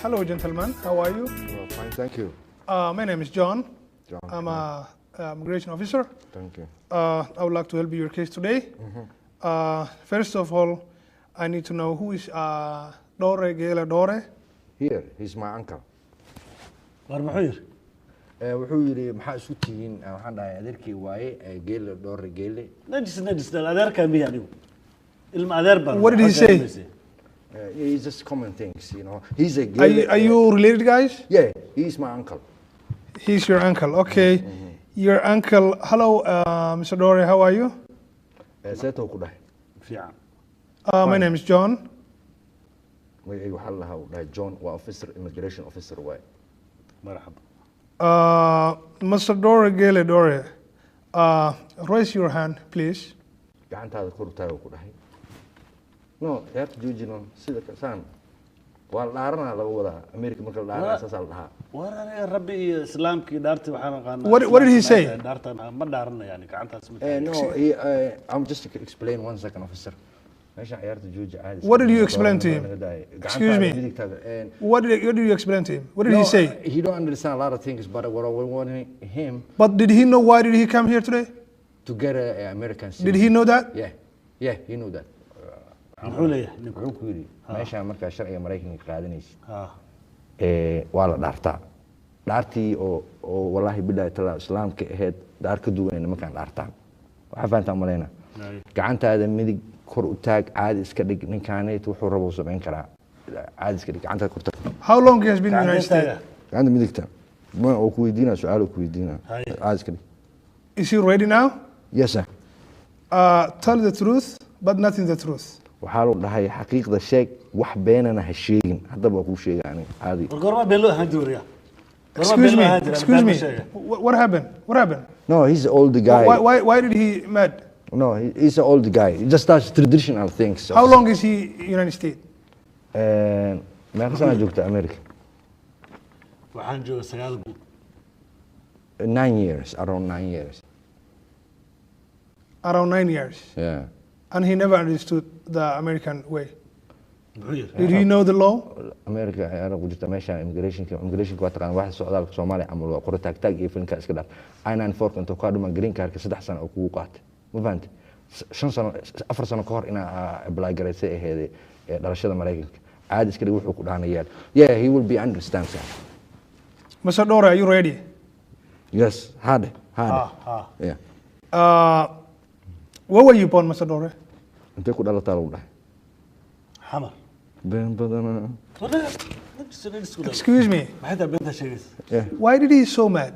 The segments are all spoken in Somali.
Hello, gentlemen. How are you? Well, fine, thank you. My name is John. John. I'm a immigration officer. Thank you. I would like to help you your case today. First of all, I need to know who is Dhoore Geela Dhoore. Here, he's my uncle. war muxuu yiri wuxuu yiri maxaa isu tihiin waxaan dhahay adeerkii waaye geela dhoore geele. najis dal adeerka miya adigu ilma adeer baan What did he say? He's just common things, you know. He's a geele. Are you related, guys? Yeah, he's my uncle. He's your uncle. Okay. Your uncle. Hello, Mr. Dhoore. How are you? Seeto ku dhahay. fiican My name is John. Way waxa la dhahay John waa officer, immigration officer waaye. marxaba Mr. Dhoore Geela Dhoore. Raise your hand, please. Gacantaada kor u taago ku dhahay. No, you have to do you know sida ka saan. Waa dhaarana laga wadaa America marka la dhaarana saas la dhahaa. war aniga rabbi iyo islaamkii dhaartii waxaan aqaanaa What did he say? dhaartan ma dhaarana yani gacantaas ma No, I'm just to explain 1 second, officer. What did you explain to him? Excuse me. What did you explain to him? What did he say? He don't understand a lot of things, but what I want him But did he know why did he come here today? to get an American citizen. Did he know that? Yeah, he knew that. muxuu leeyahay ninku Wuxuu ku yiri meesha marka sharciga Mareykanka qaadanaysid ha waa la dhaartaa. Dhaartii oo wallahi billahi taala islaamka ahayd dhaar ka duwan nimankan dhaartaan. Waxa faantaa maleena. Gacantaada midig kor u taag caadi iska dhig ninkaanay wuxuu rabo sameyn karaa caadi iska dhig gacantaada kor taag. How long he has been in the United States? Gacanta midigta ma oo ku weydiina su'aal oo ku weydiina caadi iska dhig. Is he ready now? Yes sir. Tell the truth, but nothing the truth. waxaa loo dhahay xaqiiqda sheeg wax beenana ha sheegin haddaba ku sheegaan caadi. war goorma been loo ahaan jiray Excuse me. What happened? What happened? No, he's an old guy. Why did he mad? No, he's an old guy. He just does traditional things. How long is he in United States? meeqa sana joogta America? waxaan joogaa 9 guud 9 years, around 9 years. Around 9 years. Yeah. And he never understood the American way. muxuu yiri Did he know the law? America ayana ku jirta meesha immigration waa taqaan wax socdaalka Soomaaliya ama waa qoro taag iyo filka iska dhaaf. I94 inta ka dhuma green card ka 3 sano oo kugu qaatay. Ma fahanti 5 sano 4 sano ka hor ina apply gareysay aheeday dhalashada Mareykanka. Caadi iska dhig wuxuu ku dhaanayaan. Yeah, he will be understand sir. Mr. Dhoore, are you ready? Yes, hard. ha Yeah. Where were you born, Mr. Dhoore? Intee ku dhalataa lagu dhahay? xamar Been badana. Excuse me. maxay taa beenta sheegaysa Yeah. Why did he so mad?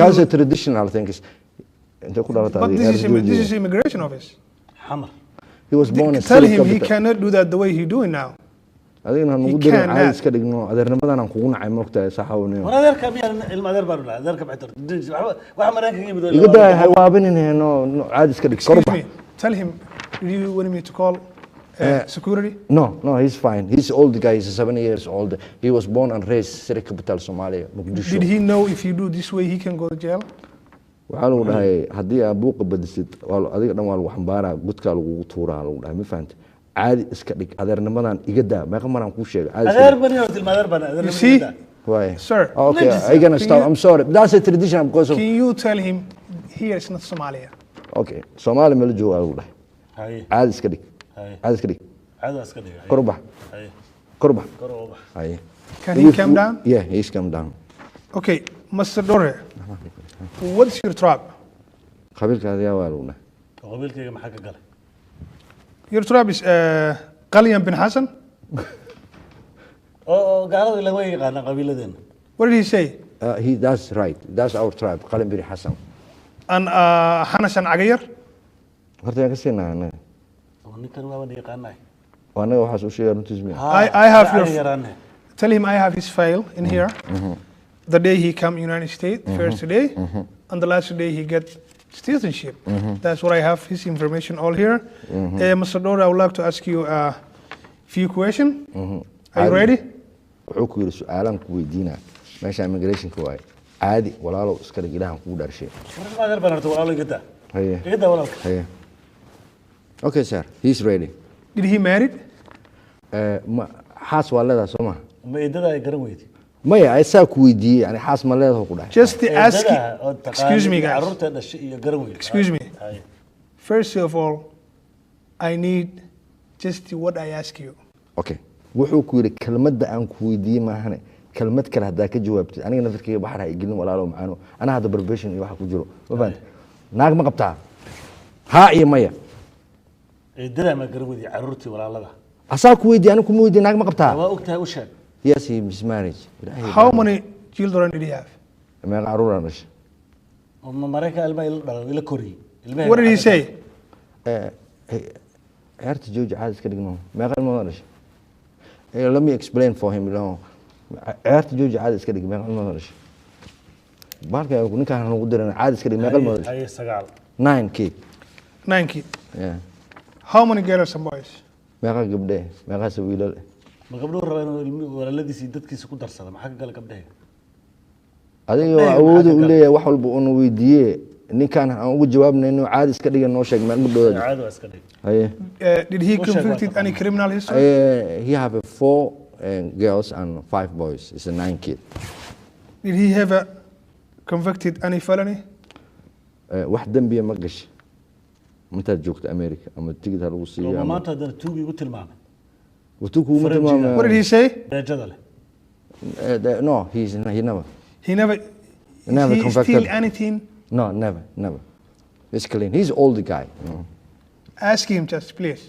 That's a traditional thing. Intee ku dhalataa? But this is immigration office. xamar He was born in Tell Silk him he Capital. cannot do that the way he's doing now. Adigna He nagu dirin cannot. caadi iska dhigno adeernimadan aan kugu nacay moogtahay saxawniyo. war adeerka miya ilma adeer baan dhahay adeerka maxay waxa Mareykanka yimid Iga daa hay waabinayno caadi iska dhig Excuse korba. me. Tell him, do you want me to call security? No, he's fine. He's old guy. He's 7 years old. He was born and raised Silk Capital, Somalia, Mogadishu. Did he know if you do this way he can go to jail? Waxaa lagu dhahay haddii aad buuqa badisid adiga dhan waa lagu xambaaraa gudkaa lagugu tuuraa lagu dhahay ma fahanta caadi iska dhig adeernimadan iga daa meeqa maraan kuu sheegay caadi iska adeer dhig. bani horta ilma adeer baan adeer You see? Why? Sir, Okay, Legis- I'm gonna stop. I'm sorry. That's a tradition because of. can you tell him here is not Somalia? Okay, Soomaali meel jooga lagu dhahay haye caadi iska dhig haye caadi iska dhig caada iska dhigay kor u bax haye kor u bax kor oo bax haye. Can he calm down? Yeah, he's calm down. Okay, Mr. Dhoore, what's your tribe? qabiilkaada yaa waa lagu dhahay. qabiilkayga maxaa ka galay Your tribe is Qalian bin Hassan? oo gaalada laga yaqaan qabiiladeena What did he say? That's right. That's our tribe. Qalin Biri Hassan. And Hanasan Agayar? Horta yaa ka siinaa anaga. oo ninkan waa wada yaqaanay Waa anaga waxaas u sheegay runtiis miya. I have your. yaraane Tell him I have his file in here. The day he come United States, first day, and the last day he get citizenship. That's what I have, his information all here. Mr. Dhoore, I would like to ask you a few questions. Are you ready? Wuxuu ku yiri su'aalan ku weydiinaa meesha immigration ka waay. Caadi walaalo iska dhig ilaahan kugu dharshay. ilma adeer baan horta walaalo iga daa Haye. iga daa walaalka Haye. Okay sir, he's ready. Did he married? Xaas waa leedahay soo ma? ma eedada ay garan weydi maya ay saa ku weydiiyey yani xaas ma leedahay ku dhahay Just ask. Excuse me, guys. carruurta dhashay iyo garan weydi Excuse me. Hay. First of all, I need just what I ask you. okay wuxuu ku yiri kelmadda aan ku weydiiyey maahane kelmad kale hadaa ka jawaabtid aniga nafirkayga baxar ay gelin walaalo macaano ana hada preparation iyo waxa ku jiro ma fahanti naag ma qabtaa ha iyo maya eedada ma garan weydi carruurtii walaalada asaa ku weydiiyey aniga kuma weydiiyey naag ma qabtaa waa ogtahay u sheeg yes he is marriage How many children did he have? ma caruur aan dhashay ma marayka ilmaha ila dhalay ila koriyey What did he say? ciyaarta jooji caadi iska dhigno meeqa ilmood dhashay let me explain for him ciyaarta jooji caadi iska dhig meeqa ilmood dhashay baalka ninkaan nagu diran caadi iska dhig meeqa ilmood dhashay hay sagaal 9 kid 9 kids. yeah How many girls and boys? meeqa gabdhe meeqa wiilal ma gabdhuhu rabaan inuu walaaladiisa iyo dadkiisa ku darsado maxaa ka gala gabdhaha adiga awood u leeyahay wax walba uu weydiiyey ninkaan aan ugu jawaabnayno caadi iska dhigan noo sheeg meel gabdhooda caadi waa iska dhig haye Did he convicted any criminal history? he have 4 girls and 5 boys it's a 9 kid Did he have a convicted any felony? wax dambiya ma gashay intaad joogto America ama tigid ha lagu siiyo ma ama maanta haddana tuugi ugu tilmaamay wuxuu ku tilmaamay What did he say? beejada leh no he never He never. Never he convicted. steal anything? no never it's clean he's old guy Ask him just, please.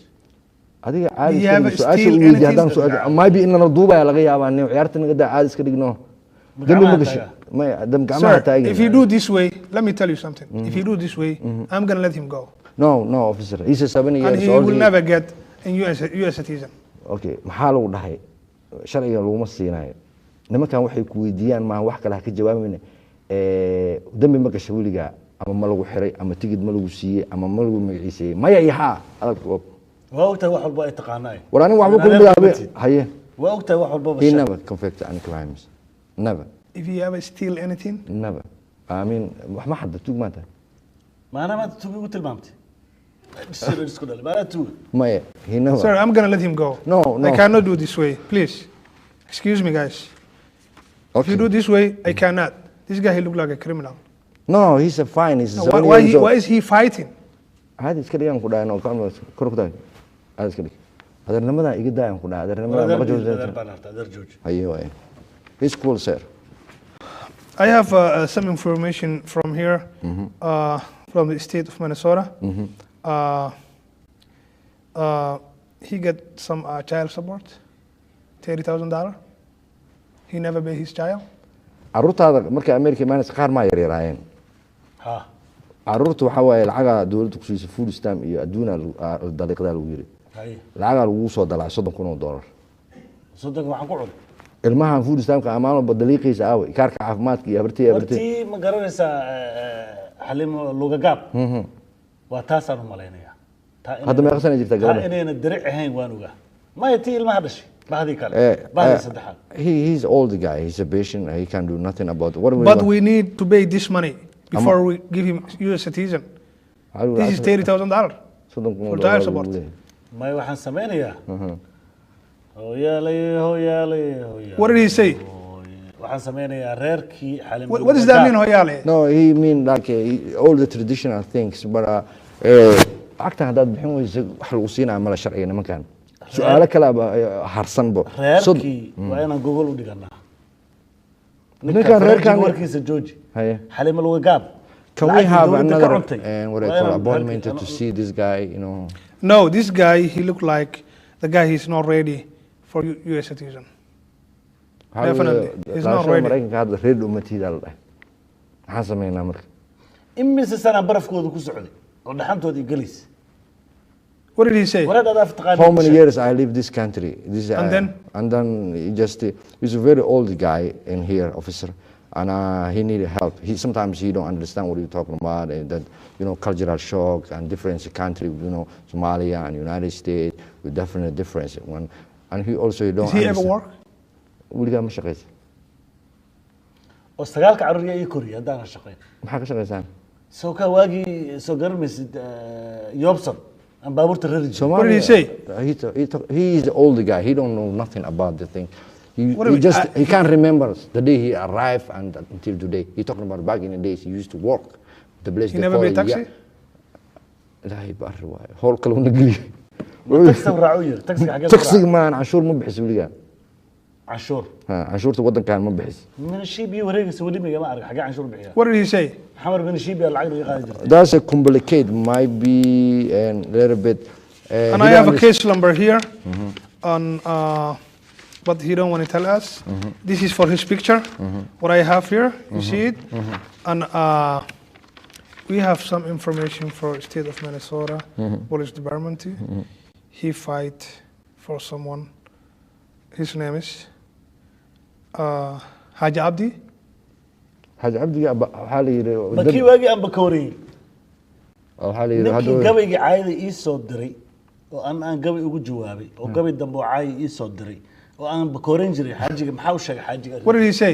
adiga Do caadi you iska have dhig a su'aasha steal uu weydiiyay anything? haddaan su'aal maybe inana duubaya laga yaabaa nin ciyaarta naga daa caadi iska dhigno dambi ma gashay maya dam gacmaha Sir, taagin if you do this way, let me tell you something. If you do this way, I'm going to let him go. no officer he's a 7 years And he old will never get a US citizen. okay maxaa lagu dhahay sharciga laguma siinayo nimankan waxay ku weydiiyaan ma wax kale ha ka jawaabayna dambi ma gashay wiliga ama ma lagu xiray ama tigid ma lagu siiyey ama ma lagu magaciisay maya iyo haa adag waa ogtahay wax walba ay taqaanaa war aniga waxba ku bilaabay haye waa ogtahay wax walba he never convicted any crimes never If you ever steal anything, never I mean wax ma xadda tug maanta maana maanta tuugi ugu tilmaamtay isku dhalay maana tuugi maya he never sir, I'm going to let him go. No. I cannot do this way. Please. Excuse me, guys. If you do this way, I cannot. This guy, he look like a criminal. no he's a fine he's Now, 7 years old why is he fighting? hadi iska dhigan ku dhaano kor ku taag hadi iska dhig adeernimada iga daayan ku dhaay adeernimada ma joojo haye waay it's cool sir I have some information from here, from the state of Minnesota. He got some child support, $30,000. He never paid his child. caruurtaada markay America imaanaysa qaar ma yaryaraayeen ha caruurtu waxa waaye lacaga dawladdu ku siisay food stamp iyo adduuna dariiqada lagu yiri hay lacaga lagu soo dalaa $30,000 soddon waxaan ku cunay ilmahan food stamp ka amaano badaliiqiisa aaway kaarka caafimaadka iyo abartii wartii ma garanaysaa xalimo lugagaab waa taasaan u malaynayaa hadda meeqa sana jirta taa gabadha inayna diric ahayn waan ogaa maya tii ilmaha dhashay bahdii kale bahdii saddexaad he's old guy he's a patient he can do nothing about what But we need to pay this money before we give him US citizen. This is $30,000 for child support. maya waxaan samaynayaa hooyaalay hooyaalay hooyaalay What did he say? waxaan samaynayaa reerkii xalimo What does that mean, Hoyale? no he mean like all the traditional things but acta haddaad bixin weyso wax lagu siinaa mala sharciga nimankan su'aalo kale harsanbo reerkii waa inaan gogol u dhiganaa ninkan reerkan warkiisa jooji haye xalimo lugagaab can we have another what I call appointment to see this guy you know No, this guy, he looked like the guy he's not ready for US citizen. Definitely. He's not ready. maraykanka hadda reer umatiida la dhahay maxaan sameynaa marka imise sana barafkooda ku socday oo dhaxantoodii galis What did he say? wareed aad taqaan how many years I live this country this And then? he just he's a very old guy in here officer and he needed help sometimes he don't understand what you're talking about that you know cultural shock and difference country you know Somalia and United States with definite difference and he also don't Does he ever work? weligaa ma shaqaysa oo sagaalka carruur ii koriya haddaan shaqeyn maxaa ka shaqaysaan soo ka waagii soo garanaysid Yobson baabuurta reer What did he say? He is the old guy. He don't know nothing about the thing. What do you mean? He can't remember the day he arrived and until today. He's talking about back in the days he used to work. The place He they never call made taxi? ilaahay baa riwaay howl kale una geliyo taxi raacu yiri taxiga xagee taxiga maan canshuur ma bixiso weligaan cashuur canshuurta wadankan ma bixiso min shiibi wareegaysa wali ma arag xagee canshuur bixiya What did he say? xamar min shiibi lacag laga qaadi jirtay that's a complicate might be a little bit And I have a case number here on, but he don't want to tell us. This is for his picture. What I have here, you see it, and we have some information for state of Minnesota police department. He fight for someone. His name is Haji Abdi. Haji Abdi waxaa la yiri bakii waagi aan bakooriyay waxaa la yiri ninkii gabayga caayda ii soo diray oo aan gabay ugu jawaabay oo gabay dambe oo caay ii soo diray oo aan bakoorin jiray xaajiga maxaa u sheegay xaajiga What did he say?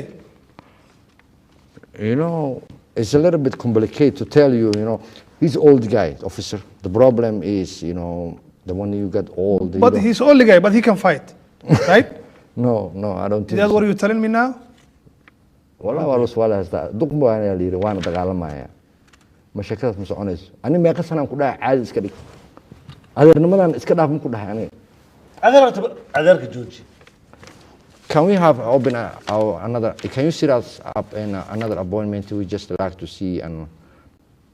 you know it's a little bit complicated to tell you you know he's old guy officer the problem is you know the one you got old But he's only guy, but he can fight, right? no I don't think That's what you're telling me now? والله والله سؤال هذا دق ما أنا اللي وانا دقالة معايا مشاكل مش عنيس أنا ما قصنا كلها عادي إسكالي هذا النمط إسكالها من كلها يعني أدرك جوجي can we have open another can you set us up in another appointment we just like to see and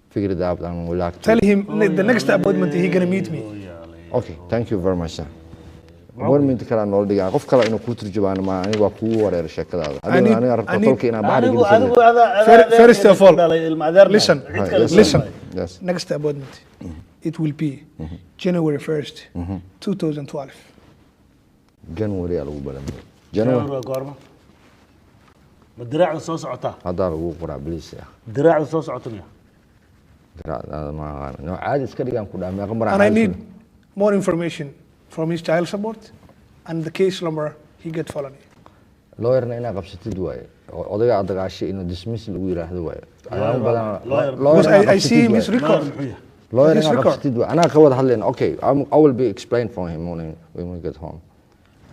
figure it out and we like to Tell him the next appointment he gonna meet me. okay thank you very much sir appointment kala nool dhigaa qof kale inuu ku turjubaan ma aniga waa kugu wareer sheekadaada aniga rabta qolka inaan baxri geliso First of all, listen, listen. yes Next appointment, it will be January 1st, 2012. January lagu balamay January January goorma ma diraacda soo socotaa hada lagu qoraa please ya diraacda soo socotaa diraacda ma no caadi iska dhigaan ku dhaamay qamar And I need more information from his child support and the case number he get felony. lawyerna inaa qabsatid waaye odayga aad dagaashay inuu dismiss lagu yiraahdo waaye ayaan badan Because I see him his record. lawyer his inaa record. qabsatid waaye anaa ka wada hadlayna okay I will be explain for him when we get home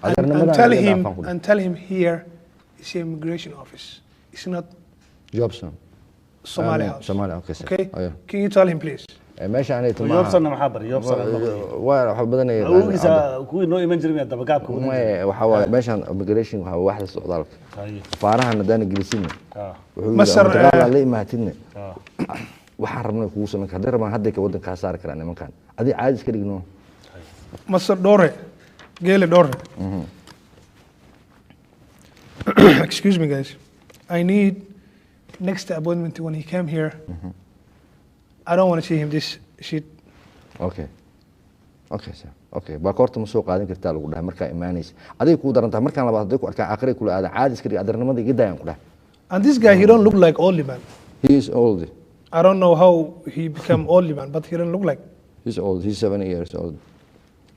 And tell him here is the immigration office. It's not Jobson Somali house. Somali okay sir Okay? Ayo. Can you tell him please? meesha aanay tuma yoobsan maxaa bar yoobsan waa wax badan ay awgiisa kuwii noo iman jiray dabagaabka waxa waaye meeshan immigration waxa wax socdaalka faarahan hadaan gelisin Masar la imaatidna waxaan rabnay kugu soo markaa hadday rabaan hadday ka wadanka saari karaan nimankan adii caadi iska dhigno Masar dhoore geele dhoore. Excuse me guys, I need next appointment when he came here. I don't want to see him this shit. okay okay sir okay ba koorta ma soo qaadan kartaa lagu dhahay markaa imaanaysa adiga ku darantaa markaan labaad haday ku arkaan aakhire kula aada caadi iska dhig adarnimada iga dayan ku dhahay And this guy, he don't look like old man. he is old I don't know how he become old man, but he don't look like. he's old he's 7 years old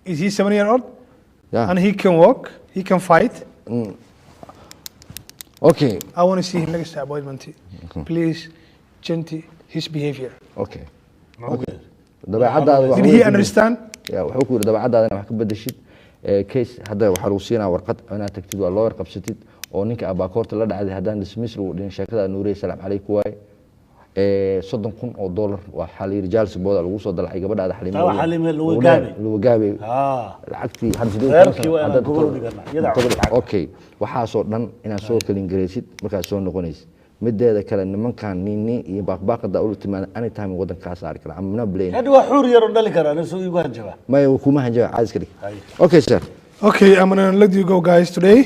Is he 7-year-old? yeah And he can walk, he can fight. okay I want to see him next appointment. Please change his behavior. okay dabeecadaada Did he understand? ya wuxuu ku yiri dabeecadaada wax ka bedeshid case hadda waxa lagu siinaa warqad inaad tagtid waa lawyer qabsatid oo ninka abaakoorta la dhacday haddaan dismiss lagu dhin sheekada nuurey salaam calaykum waay $30,000 waa xaliir jaalsi booda lagu soo dalacay gabadhaada xaliime lagu gaabay lacagtii okay waxaasoo dhan inaad soo kalin gareysid markaad soo noqonaysid mideeda kale nimankan nini iyo baaqbaaqada uu timaad anytime wadanka saari kara amna blame hadda waa xuur yar oo dhali kara soo igu hanjaba ma kuma hanjaba caadi iska dhig okay sir Okay, I'm going to let you go guys today.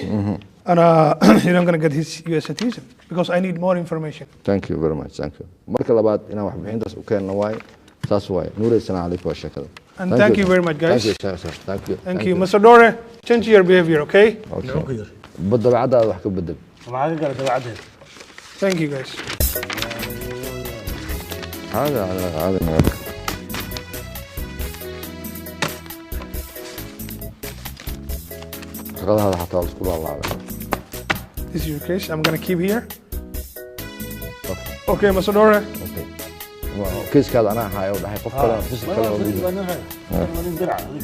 And I'm going to get his US citizen because I need more information. thank you very much thank you marka labaad inaan wax bixintaas u keenno waay saas waay nuurey salaam calaykum waa sheekada And thank you very much, guys. thank you sir thank you Thank you. Mr. Dore, change your behavior, okay? okay dabeecadaada wax ka bedel maxaa ka gala dabeecaddeeda Thank you, guys. هذا هذا حتى الاسبوع الله This is your case. I'm going to keep here. Okay, Mr. Dore. okay كيس كذا أنا هاي ولا هاي قف كلا فيس كلا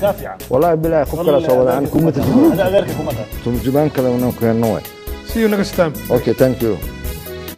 كافية والله بالله قف كلا صوّد عن كومة الجبان هذا غيرك كومة ثم الجبان كلا ونوم كلا نوع See you next time. okay thank you